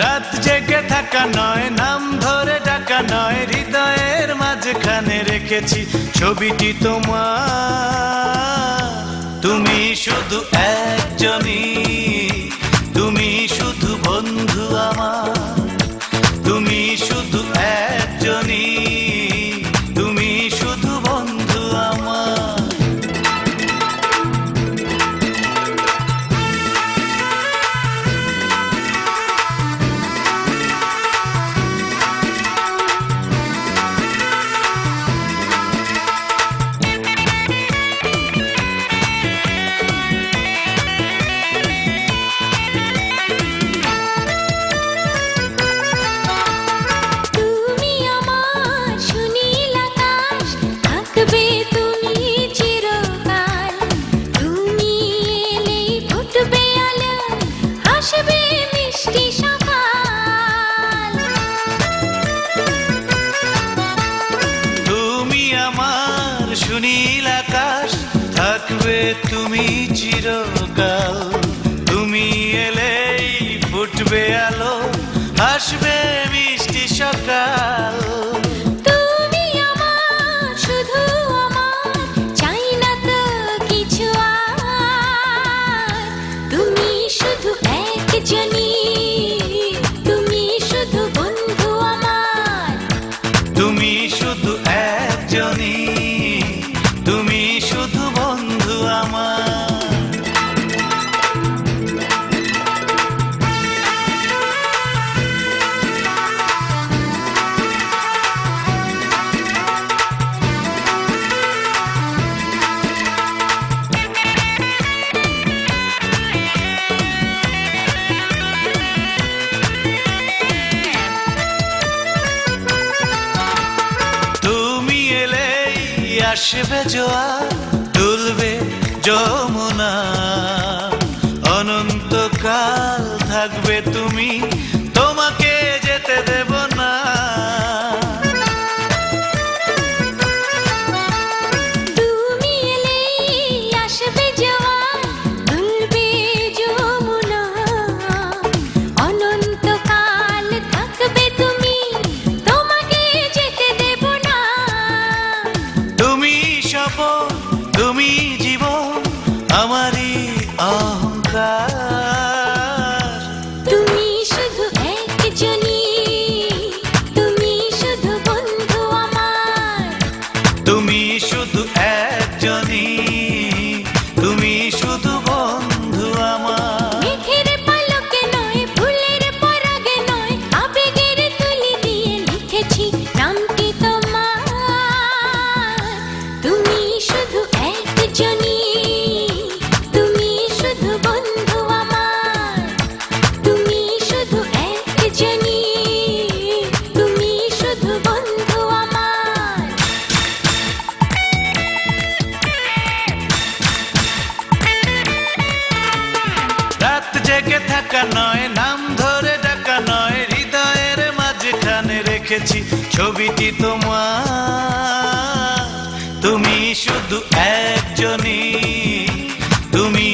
রাত জেগে থাকা নয়, নাম ধরে ডাকা নয়, হৃদয়ের মাঝখানে রেখেছি ছবিটি তোমার। তুমি শুধু একজনই, তুমি শুধু বন্ধু আমার। তুমি শুধু একজনই, তুমি শুধু বন্ধু আমার। সুনীল আকাশ থাকবে তুমি চিরকাল, তুমি এলেই ফুটবে আলো, আসবে মিষ্টি সকাল। তুমি আমার, শুধু আমার, চাই না তো কিছু আর। তুমি শুধু একজনই, তুমি শুধু বন্ধু আমার। তুমি শুধু একজনই, তুমি শুধু বন্ধু আমার। তুমি এলেই আসবে জোয়ার, তুলবে যমুনা, অনন্তকাল থাকবে তুমি, তোমাকে যেতে দেব না। তুমি এলেই আসবে জোয়ার, তুলবে যমুনা, অনন্তকাল থাকবে তুমি, তোমাকে যেতে দেব না। তুমি স্বপন, তুমি জীবন, আমারই অহংকার। তুমি শুধু একজনই, তুমি শুধু বন্ধু আমার। তুমি শুধু একজনই, তুমি শুধু বন্ধু আমার। মেঘের পালকে নয়, ফুলের পরাগে নয়, আবেগের তুলি দিয়ে লিখেছি নামটি তোমার। তুমি শুধু একজনই, তুমি শুধু বন্ধু আমার। তুমি শুধু একজনই, তুমি শুধু বন্ধু আমার। রাত জেগে থাকা নয়, নাম ধরে ডাকা নয়, হৃদয়ের মাঝখানে রেখেছি ছবিটি তোমার। তুমি শুধু একজনই, তুমি